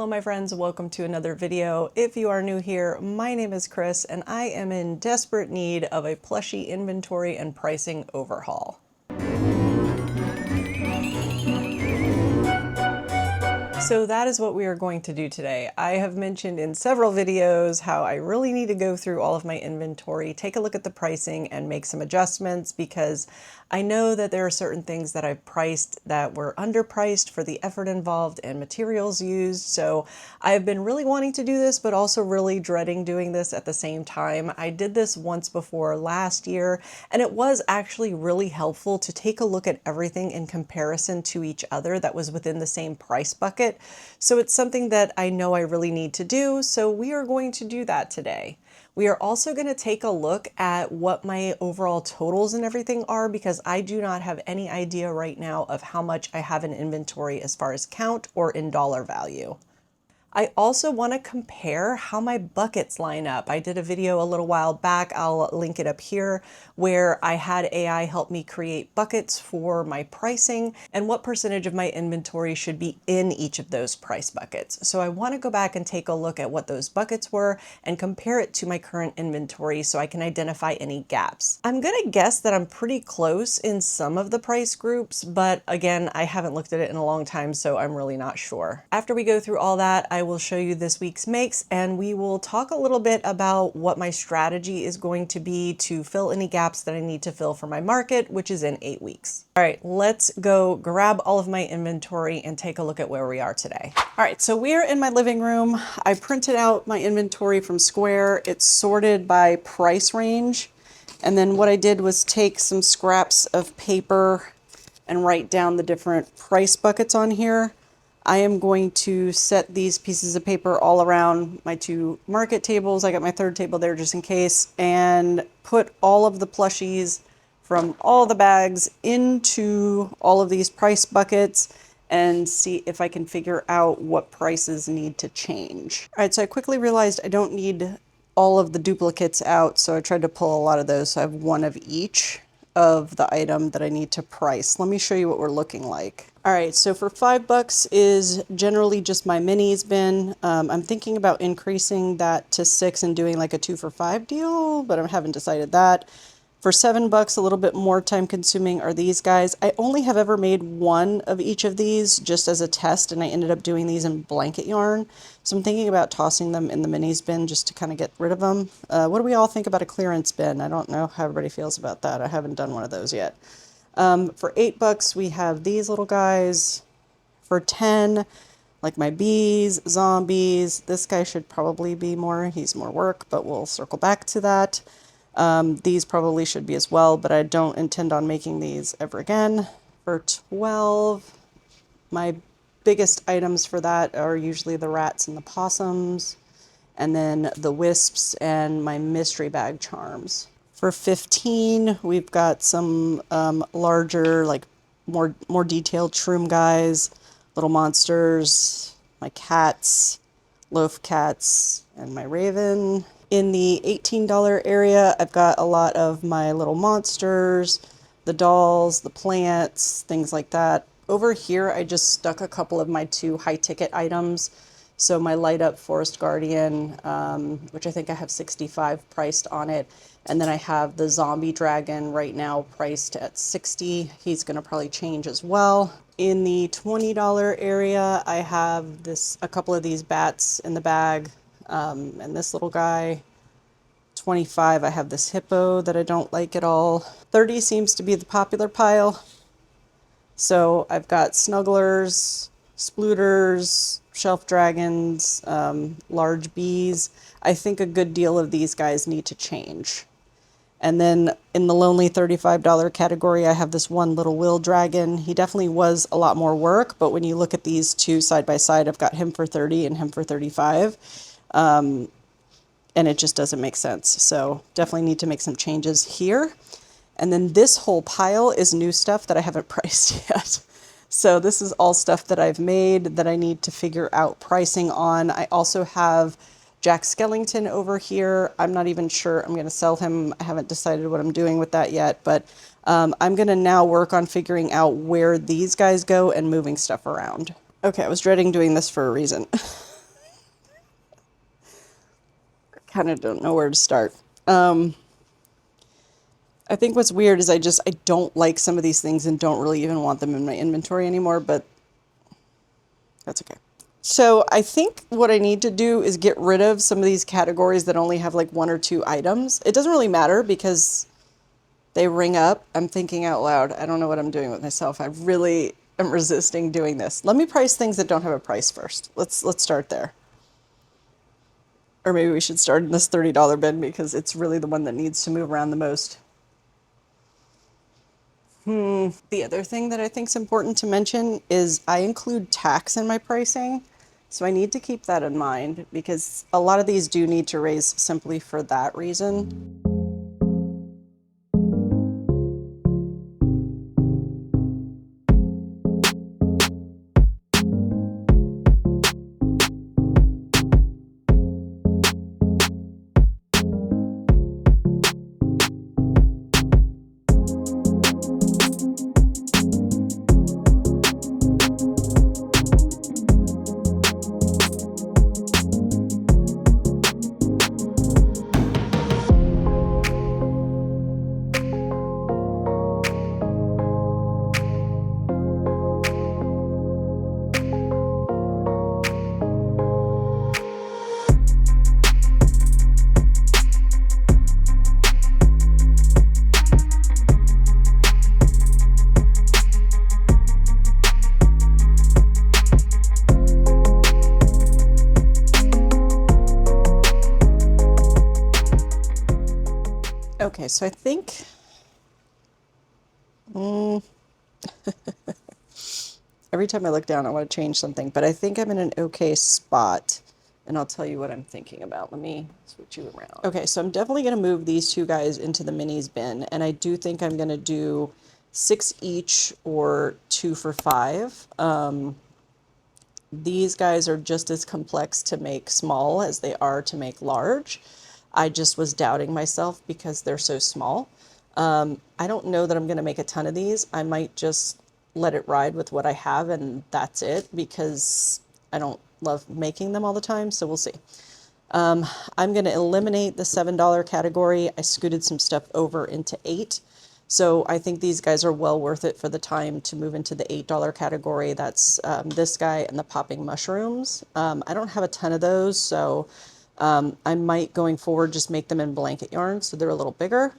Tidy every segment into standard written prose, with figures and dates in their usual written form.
Hello my friends, welcome to another video. If you are new here, my name is Chris and I am in desperate need of a plushie inventory and pricing overhaul. So that is what we are going to do today. I have mentioned in several videos how I really need to go through all of my inventory, take a look at the pricing and make some adjustments because I know that there are certain things that I've priced that were underpriced for the effort involved and materials used. So I've been really wanting to do this, but also really dreading doing this at the same time. I did this once before last year, and it was actually really helpful to take a look at everything in comparison to each other that was within the same price bucket. So it's something that I know I really need to do. So we are going to do that today. We are also going to take a look at what my overall totals and everything are because I do not have any idea right now of how much I have in inventory as far as count or in dollar value. I also want to compare how my buckets line up. I did a video a little while back, I'll link it up here, where I had AI help me create buckets for my pricing and what percentage of my inventory should be in each of those price buckets. So I want to go back and take a look at what those buckets were and compare it to my current inventory so I can identify any gaps. I'm going to guess that I'm pretty close in some of the price groups, but again, I haven't looked at it in a long time, so I'm really not sure. After we go through all that, I will show you this week's makes and we will talk a little bit about what my strategy is going to be to fill any gaps that I need to fill for my market, which is in 8 weeks. All right, let's go grab all of my inventory and take a look at where we are today. All right, so we're in my living room. I printed out my inventory from Square. It's sorted by price range. And then what I did was take some scraps of paper and write down the different price buckets on here. I am going to set these pieces of paper all around my two market tables. I got my third table there just in case, and put all of the plushies from all the bags into all of these price buckets and see if I can figure out what prices need to change. All right, so I quickly realized I don't need all of the duplicates out, so I tried to pull a lot of those. So I have one of each of the item that I need to price. Let me show you what we're looking like. All right, so for $5 is generally just my minis bin. I'm thinking about increasing that to 6 and doing like a 2 for $5 deal, but I haven't decided that. For $7, a little bit more time consuming are these guys. I only have ever made one of each of these just as a test, and I ended up doing these in blanket yarn. So I'm thinking about tossing them in the minis bin just to kind of get rid of them. What do we all think about a clearance bin? I don't know how everybody feels about that. I haven't done one of those yet. For $8, we have these little guys. For 10, like my bees, zombies. This guy should probably be more. He's more work, but we'll circle back to that. These probably should be as well, but I don't intend on making these ever again. For 12, my biggest items for that are usually the rats and the possums, and then the wisps and my mystery bag charms. For 15, we've got some larger, like more detailed shroom guys, little monsters, my cats, loaf cats, and my raven. In the $18 area, I've got a lot of my little monsters, the dolls, the plants, things like that. Over here, I just stuck a couple of my 2 high-ticket items. So my Light Up Forest Guardian, which I think I have 65 priced on it. And then I have the Zombie Dragon right now priced at 60. He's going to probably change as well. In the $20 area, I have a couple of these bats in the bag. And this little guy. 25, I have this hippo that I don't like at all. 30 seems to be the popular pile. So I've got snugglers, splooters, shelf dragons, large bees. I think a good deal of these guys need to change. And then in the lonely $35 category, I have this one little will dragon. He definitely was a lot more work, but when you look at these two side by side, I've got him for 30 and him for 35. And it just doesn't make sense. So definitely need to make some changes here. And then this whole pile is new stuff that I haven't priced yet. So this is all stuff that I've made that I need to figure out pricing on. I also have Jack Skellington over here. I'm not even sure I'm going to sell him. I haven't decided what I'm doing with that yet, but I'm going to now work on figuring out where these guys go and moving stuff around. Okay, I was dreading doing this for a reason. kind of don't know where to start. I think what's weird is I don't like some of these things and don't really even want them in my inventory anymore, but that's okay. So I think what I need to do is get rid of some of these categories that only have like 1 or 2 items. It doesn't really matter because they ring up. I'm thinking out loud. I don't know what I'm doing with myself. I really am resisting doing this. Let me price things that don't have a price first. Let's start there. Or maybe we should start in this $30 bin because it's really the one that needs to move around the most. The other thing that I think is important to mention is I include tax in my pricing. So I need to keep that in mind because a lot of these do need to raise simply for that reason. Okay, so I think every time I look down, I want to change something, but I think I'm in an okay spot, and I'll tell you what I'm thinking about. Let me switch you around. Okay, so I'm definitely going to move these 2 guys into the minis bin, and I do think I'm going to do 6 each or 2 for 5. These guys are just as complex to make small as they are to make large. I just was doubting myself because they're so small. I don't know that I'm going to make a ton of these. I might just let it ride with what I have and that's it because I don't love making them all the time, so we'll see. I'm going to eliminate the $7 category. I scooted some stuff over into 8. So I think these guys are well worth it for the time to move into the $8 category. That's this guy and the popping mushrooms. I don't have a ton of those, so I might going forward just make them in blanket yarn so they're a little bigger.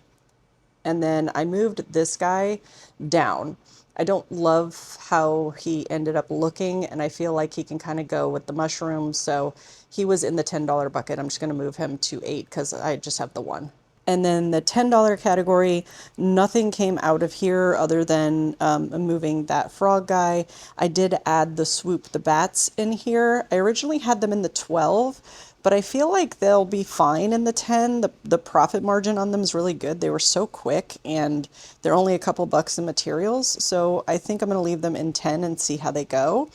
And then I moved this guy down. I don't love how he ended up looking, and I feel like he can kind of go with the mushrooms. So he was in the $10 bucket. I'm just going to move him to 8 because I just have the 1. And then the $10 category, nothing came out of here other than moving that frog guy. I did add the swoop the bats in here. I originally had them in the 12, but I feel like they'll be fine in the 10. The profit margin on them is really good. They were so quick and they're only a couple bucks in materials. So I think I'm going to leave them in 10 and see how they go.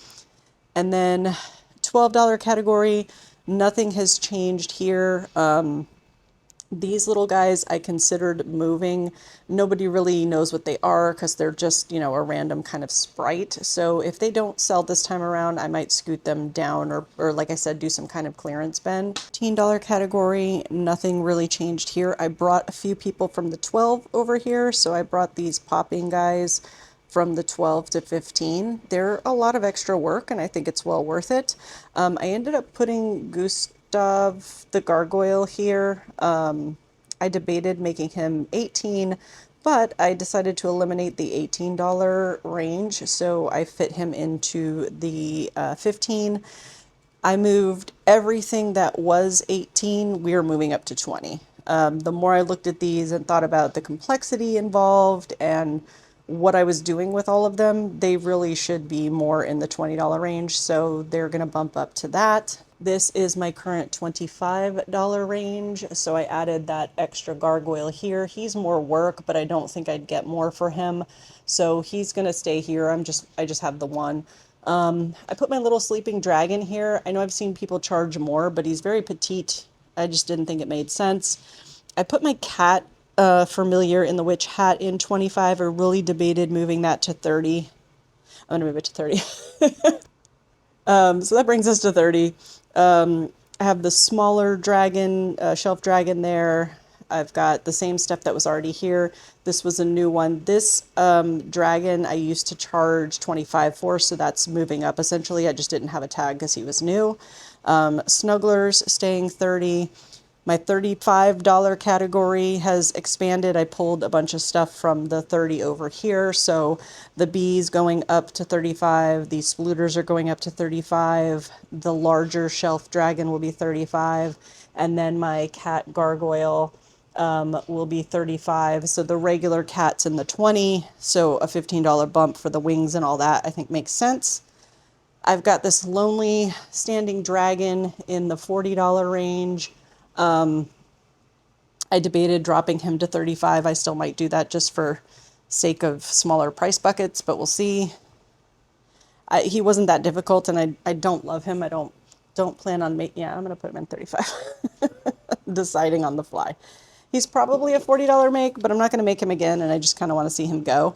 And then $12 category, nothing has changed here. These little guys I considered moving. Nobody really knows what they are because they're just, a random kind of sprite. So if they don't sell this time around, I might scoot them down or like I said, do some kind of clearance bin. $15 category, nothing really changed here. I brought a few people from the 12 over here. So I brought these popping guys from the 12 to 15. They're a lot of extra work and I think it's well worth it. I ended up putting Gustav the gargoyle here. I debated making him 18, but I decided to eliminate the $18 range, so I fit him into the 15. I moved everything that was 18, we are moving up to 20. The more I looked at these and thought about the complexity involved and what I was doing with all of them, they really should be more in the $20 range, so they're going to bump up to that. This is my current $25 range, so I added that extra gargoyle here. He's more work, but I don't think I'd get more for him, so he's going to stay here. I just have the 1. I put my little sleeping dragon here. I know I've seen people charge more, but he's very petite. I just didn't think it made sense. I put my cat familiar in the witch hat in 25. I really debated moving that to 30. I'm gonna move it to 30. So that brings us to 30. I I have the smaller dragon, shelf dragon there. I've got the same stuff that was already here. This was a new one. This dragon I used to charge 25 for, so that's moving up essentially. I just didn't have a tag because he was new. Snugglers staying 30. My $35 category has expanded. I pulled a bunch of stuff from the 30 over here. So the bees going up to 35. These spluters are going up to 35. The larger shelf dragon will be 35. And then my cat gargoyle will be 35. So the regular cat's in the 20. So a $15 bump for the wings and all that I think makes sense. I've got this lonely standing dragon in the $40 range. I debated dropping him to 35. I still might do that just for sake of smaller price buckets, but we'll see. He wasn't that difficult, and I don't love him. I don't plan on making. Yeah, I'm gonna put him in 35. Deciding on the fly. He's probably a $40 make, but I'm not gonna make him again, and I just kind of want to see him go.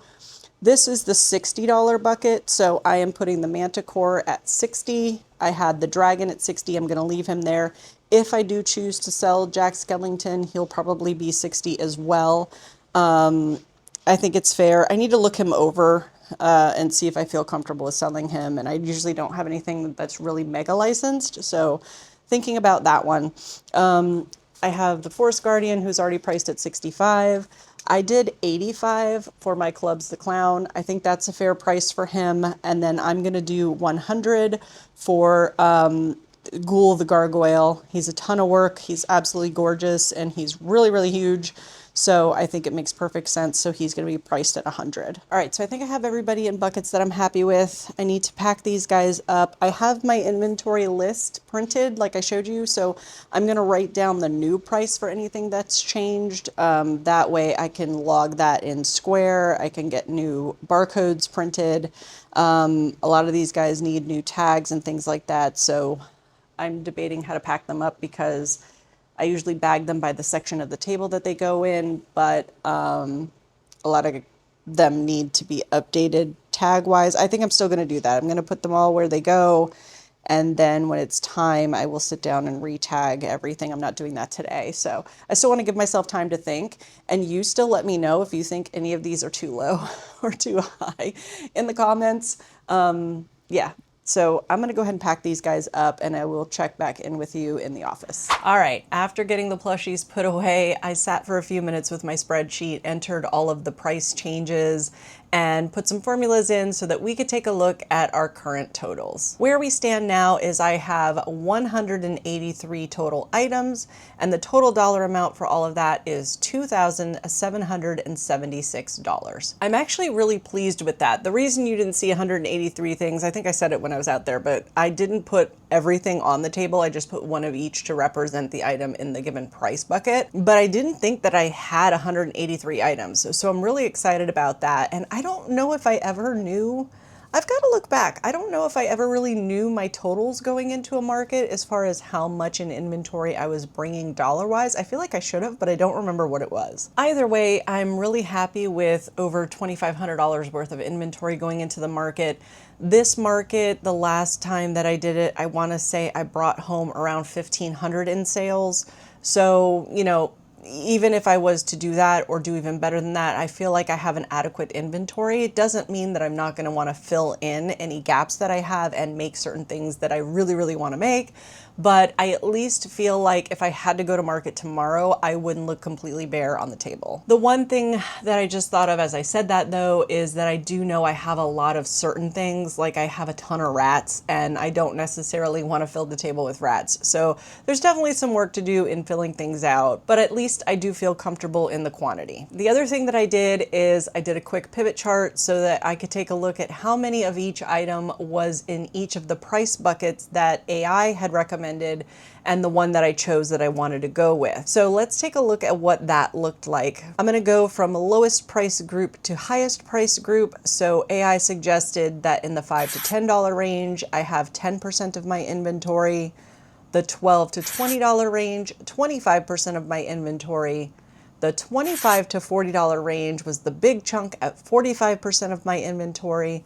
This is the $60 bucket, so I am putting the Manticore at 60. I had the dragon at 60. I'm going to leave him there. If I do choose to sell Jack Skellington, he'll probably be 60 as well. I think it's fair. I need to look him over and see if I feel comfortable with selling him, and I usually don't have anything that's really mega licensed, so thinking about that one. I have the Forest Guardian, who's already priced at 65. I did 85 for my Clubs the Clown. I think that's a fair price for him. And then I'm going to do 100 for Ghoul the Gargoyle. He's a ton of work. He's absolutely gorgeous, and he's really, really huge. So I think it makes perfect sense. So he's going to be priced at 100. All right, so I think I have everybody in buckets that I'm happy with. I need to pack these guys up. I have my inventory list printed like I showed you. So I'm going to write down the new price for anything that's changed. That way I can log that in Square. I can get new barcodes printed. A lot of these guys need new tags and things like that. So I'm debating how to pack them up because I usually bag them by the section of the table that they go in, but a lot of them need to be updated tag-wise. I think I'm still going to do that. I'm going to put them all where they go, and then when it's time, I will sit down and re-tag everything. I'm not doing that today, so I still want to give myself time to think, and you still let me know if you think any of these are too low or too high in the comments. Yeah. So I'm going to go ahead and pack these guys up, and I will check back in with you in the office. All right, after getting the plushies put away, I sat for a few minutes with my spreadsheet, entered all of the price changes, and put some formulas in so that we could take a look at our current totals. Where we stand now is I have 183 total items, and the total dollar amount for all of that is $2,776. I'm actually really pleased with that. The reason you didn't see 183 things, I think I said it when I was out there, but I didn't put everything on the table. I just put one of each to represent the item in the given price bucket. But I didn't think that I had 183 items. So I'm really excited about that. And I don't know if I ever knew. I've got to look back. I don't know if I ever really knew my totals going into a market as far as how much in inventory I was bringing dollar-wise. I feel like I should have, but I don't remember what it was. Either way, I'm really happy with over $2,500 worth of inventory going into the market. This market, the last time that I did it, I want to say I brought home around $1,500 in sales. So, you know, even if I was to do that or do even better than that, I feel like I have an adequate inventory. It doesn't mean that I'm not going to want to fill in any gaps that I have and make certain things that I really, really want to make. But I at least feel like if I had to go to market tomorrow, I wouldn't look completely bare on the table. The one thing that I just thought of as I said that, though, is that I do know I have a lot of certain things, like I have a ton of rats, and I don't necessarily want to fill the table with rats. So there's definitely some work to do in filling things out, but at least I do feel comfortable in the quantity. The other thing that I did is I did a quick pivot chart so that I could take a look at how many of each item was in each of the price buckets that AI had recommended and the one that I chose that I wanted to go with. So let's take a look at what that looked like. I'm gonna go from lowest price group to highest price group. So AI suggested that in the $5 to $10 range, I have 10% of my inventory. The $12 to $20 range, 25% of my inventory. The $25 to $40 range was the big chunk at 45% of my inventory.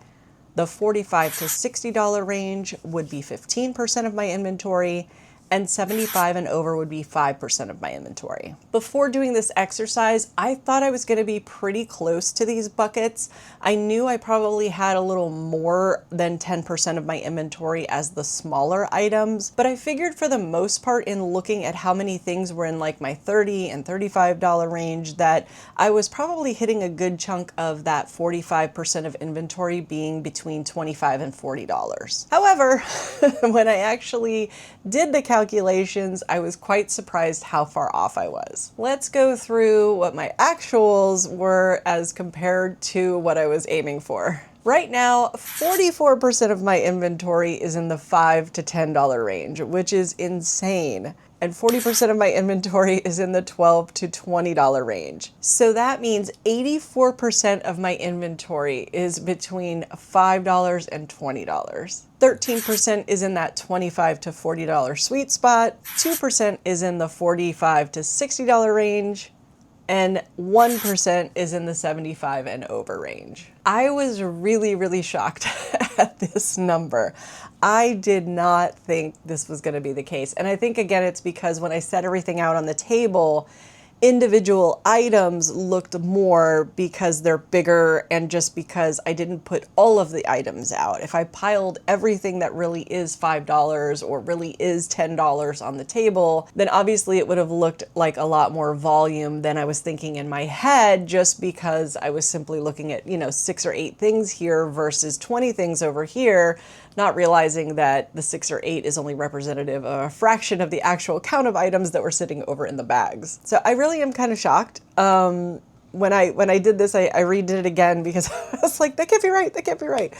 The $45 to $60 range would be 15% of my inventory, and 75 and over would be 5% of my inventory. Before doing this exercise, I thought I was going to be pretty close to these buckets. I knew I probably had a little more than 10% of my inventory as the smaller items, but I figured for the most part, in looking at how many things were in like my $30 and $35 range, that I was probably hitting a good chunk of that 45% of inventory being between $25 and $40. However, when I actually did the calculations, I was quite surprised how far off I was. Let's go through what my actuals were as compared to what I was aiming for. Right now, 44% of my inventory is in the $5 to $10 range, which is insane. And 40% of my inventory is in the $12 to $20 range. So that means 84% of my inventory is between $5 and $20. 13% is in that $25 to $40 sweet spot. 2% is in the $45 to $60 range. And 1% is in the 75 and over range. I was really, really shocked at this number. I did not think this was going to be the case. And I think, again, it's because when I set everything out on the table, individual items looked more because they're bigger and just because I didn't put all of the items out. If I piled everything that really is $5 or really is $10 on the table, then obviously it would have looked like a lot more volume than I was thinking in my head, just because I was simply looking at, 6 or 8 things here versus 20 things over here, not realizing that the 6 or 8 is only representative of a fraction of the actual count of items that were sitting over in the bags. So I really am kind of shocked. When I did this, I redid it again because I was like, that can't be right, that can't be right.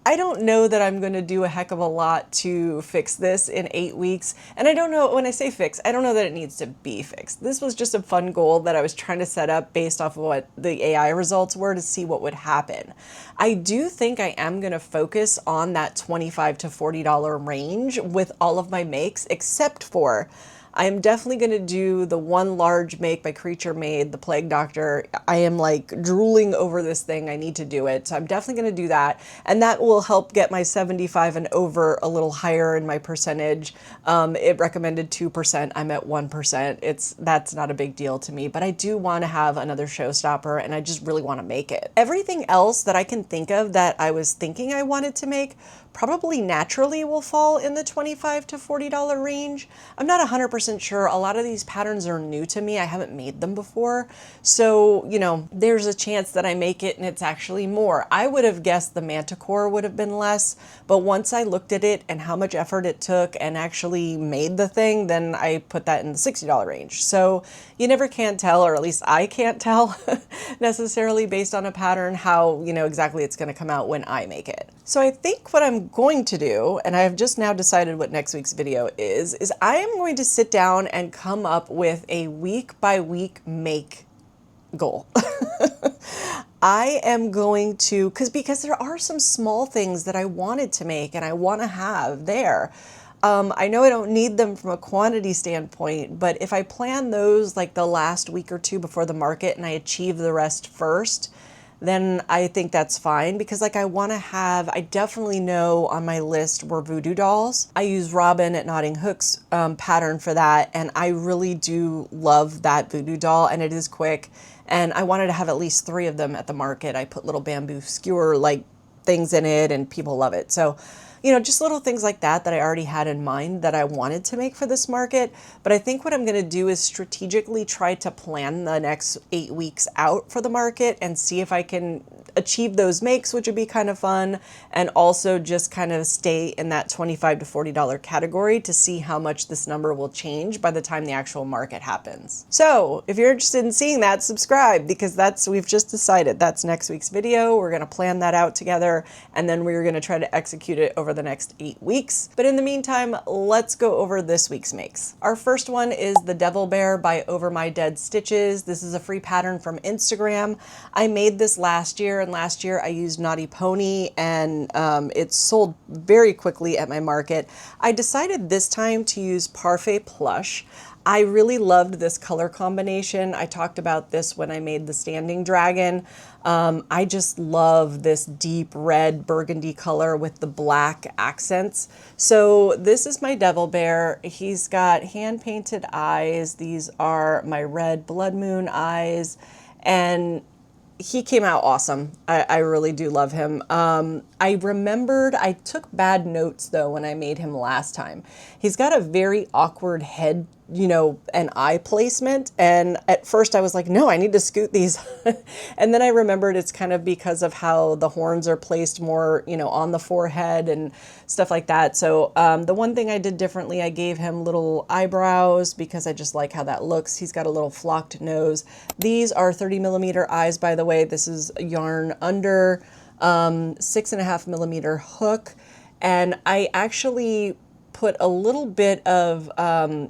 I don't know that I'm going to do a heck of a lot to fix this in 8 weeks. And I don't know, when I say fix, I don't know that it needs to be fixed. This was just a fun goal that I was trying to set up based off of what the AI results were to see what would happen. I do think I am going to focus on that $25 to $40 range with all of my makes, except for I am definitely going to do the one large make by Creature Made, the Plague Doctor. I am like drooling over this thing. I need to do it. So I'm definitely going to do that. And that will help get my 75 and over a little higher in my percentage. It recommended 2%. I'm at 1%. That's not a big deal to me, but I do want to have another showstopper and I just really want to make it. Everything else that I can think of that I was thinking I wanted to make probably naturally will fall in the $25 to $40 range. I'm not 100% sure. A lot of these patterns are new to me. I haven't made them before. So, there's a chance that I make it and it's actually more. I would have guessed the Manticore would have been less, but once I looked at it and how much effort it took and actually made the thing, then I put that in the $60 range. So you never can tell, or at least I can't tell necessarily based on a pattern how, exactly it's going to come out when I make it. So I think what I'm going to do, and I have just now decided what next week's video is I am going to sit down and come up with a week by week make goal. I am going to, because there are some small things that I wanted to make and I want to have there. I know I don't need them from a quantity standpoint, but if I plan those like the last week or two before the market and I achieve the rest first, then I think that's fine, because I I definitely know on my list were voodoo dolls. I use Robin at Knotting Hooks pattern for that, and I really do love that voodoo doll, and it is quick, and I wanted to have at least 3 of them at the market. I put little bamboo skewer like things in it and people love it. So just little things like that I already had in mind that I wanted to make for this market. But I think what I'm going to do is strategically try to plan the next 8 weeks out for the market and see if I can achieve those makes, which would be kind of fun, and also just kind of stay in that $25 to $40 category to see how much this number will change by the time the actual market happens. So if you're interested in seeing that, subscribe, because we've just decided that's next week's video. We're going to plan that out together, and then we're going to try to execute it over the next 8 weeks. But in the meantime, let's go over this week's makes. Our first one is the Devil Bear by Over My Dead Stitches. This is a free pattern from Instagram. I made this last year, and last year I used Naughty Pony, and it sold very quickly at my market. I decided this time to use Parfait Plush. I really loved this color combination. I talked about this when I made the standing dragon. I just love this deep red burgundy color with the black accents. So this is my devil bear. He's got hand painted eyes. These are my red blood moon eyes. And he came out awesome. I really do love him. I remembered, I took bad notes though when I made him last time. He's got a very awkward head, you know, and eye placement. And at first I was like, no, I need to scoot these. And then I remembered it's kind of because of how the horns are placed more, you know, on the forehead and stuff like that. So the one thing I did differently, I gave him little eyebrows because I just like how that looks. He's got a little flocked nose. These are 30 millimeter eyes, by the way. This is yarn under 6.5 millimeter hook. And I actually put a little bit of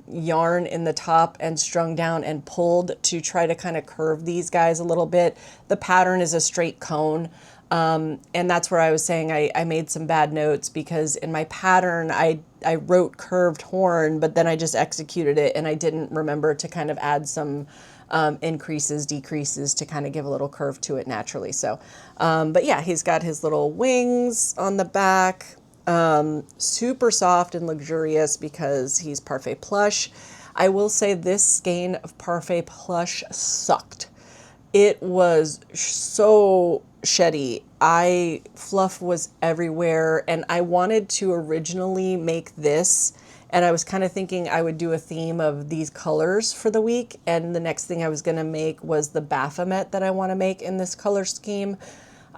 yarn in the top and strung down and pulled to try to kind of curve these guys a little bit. The pattern is a straight cone. And that's where I was saying I made some bad notes because in my pattern, I wrote curved horn, but then I just executed it and I didn't remember to kind of add some increases, decreases to kind of give a little curve to it naturally. So, but yeah, he's got his little wings on the back. Super soft and luxurious because he's parfait plush. I will say this skein of parfait plush sucked. It was so sheddy. Fluff was everywhere, and I wanted to originally make this, and I was kind of thinking I would do a theme of these colors for the week, and the next thing I was going to make was the Baphomet that I want to make in this color scheme.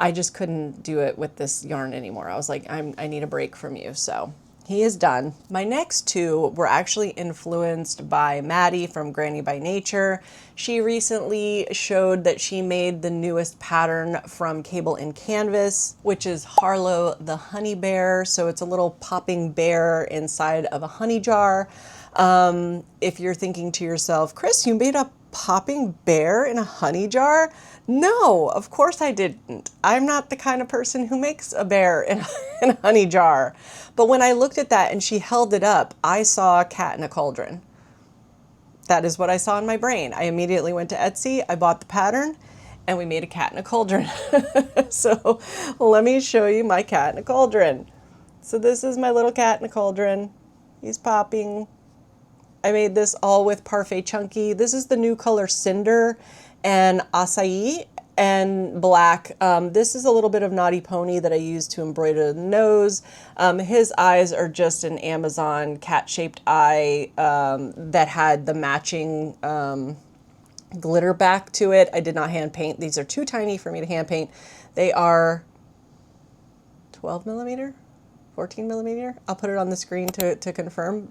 I just couldn't do it with this yarn anymore. I was like, I need a break from you. So he is done. My next two were actually influenced by Maddie from Granny by Nature. She recently showed that she made the newest pattern from Cable and Canvas, which is Harlow the Honey Bear. So it's a little popping bear inside of a honey jar. If you're thinking to yourself, Chris, you made a popping bear in a honey jar? No, of course I didn't. I'm not the kind of person who makes a bear in a honey jar. But when I looked at that and she held it up, I saw a cat in a cauldron. That is what I saw in my brain. I immediately went to Etsy, I bought the pattern, and we made a cat in a cauldron. So let me show you my cat in a cauldron. So this is my little cat in a cauldron. He's popping. I made this all with Parfait Chunky. This is the new color Cinder and Acai and black. This is a little bit of Naughty Pony that I used to embroider the nose. His eyes are just an Amazon cat-shaped eye that had the matching glitter back to it. I did not hand paint. These are too tiny for me to hand paint. They are 12 millimeter? 14 millimeter. I'll put it on the screen to confirm.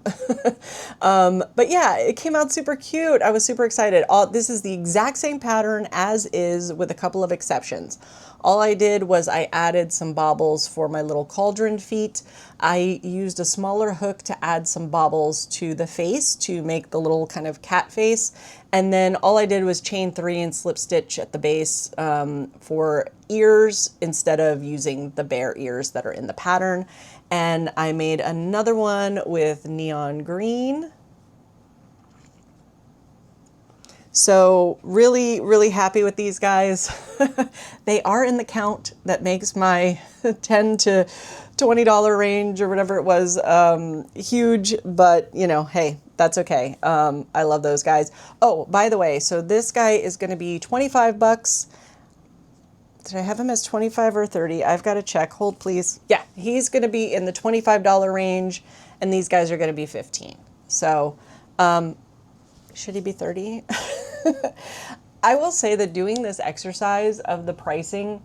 But yeah, it came out super cute. I was super excited. This is the exact same pattern as is with a couple of exceptions. All I did was I added some baubles for my little cauldron feet. I used a smaller hook to add some baubles to the face to make the little kind of cat face. And then all I did was chain 3 and slip stitch at the base for ears instead of using the bear ears that are in the pattern. And I made another one with neon green. So really, really happy with these guys. They are in the count that makes my $10 to $20 range or whatever it was huge, but you know, hey, that's okay. I love those guys. Oh, by the way, so this guy is going to be 25 bucks. Did I have him as 25 or 30? I've got to check. Hold, please. Yeah, he's going to be in the $25 range, and these guys are going to be 15. So, should he be 30? I will say that doing this exercise of the pricing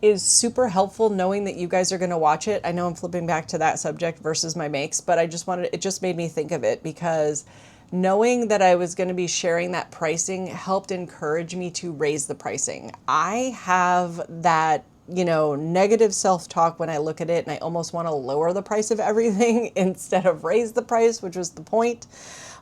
is super helpful, knowing that you guys are going to watch it. I know I'm flipping back to that subject versus my makes, but it just made me think of it because knowing that I was going to be sharing that pricing helped encourage me to raise the pricing. I have that, you know, negative self-talk when I look at it and I almost want to lower the price of everything instead of raise the price, which was the point.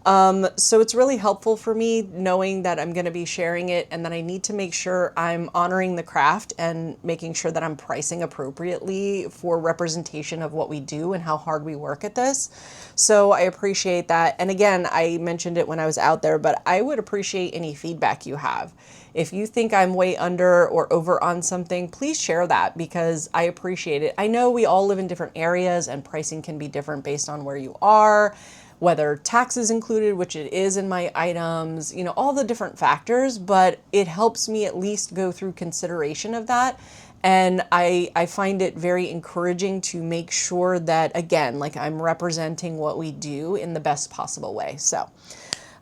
So it's really helpful for me knowing that I'm going to be sharing it and that I need to make sure I'm honoring the craft and making sure that I'm pricing appropriately for representation of what we do and how hard we work at this. So I appreciate that. And again, I mentioned it when I was out there, but I would appreciate any feedback you have. If you think I'm way under or over on something, please share that because I appreciate it. I know we all live in different areas and pricing can be different based on where you are, whether tax is included, which it is in my items, you know, all the different factors, but it helps me at least go through consideration of that. And I find it very encouraging to make sure that, again, like I'm representing what we do in the best possible way. So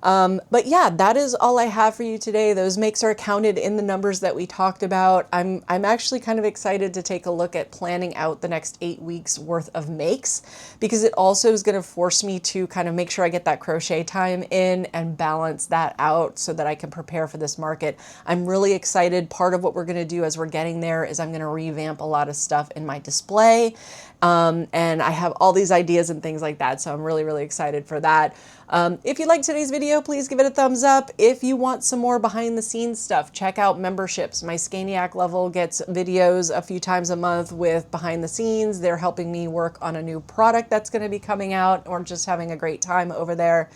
but yeah, that is all I have for you today. Those makes are counted in the numbers that we talked about. I'm actually kind of excited to take a look at planning out the next 8 weeks worth of makes because it also is going to force me to kind of make sure I get that crochet time in and balance that out so that I can prepare for this market. I'm really excited. Part of what we're going to do as we're getting there is I'm going to revamp a lot of stuff in my display. And I have all these ideas and things like that. So I'm really, really excited for that. If you liked today's video, please give it a thumbs up. If you want some more behind the scenes stuff, check out memberships. My Skeiniac level gets videos a few times a month with behind the scenes. They're helping me work on a new product that's going to be coming out or just having a great time over there.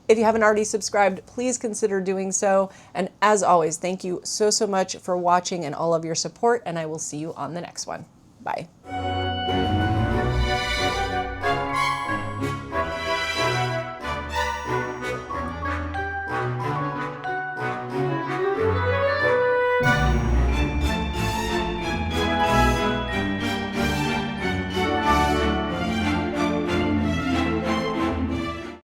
If you haven't already subscribed, please consider doing so. And as always, thank you so, so much for watching and all of your support. And I will see you on the next one. Bye.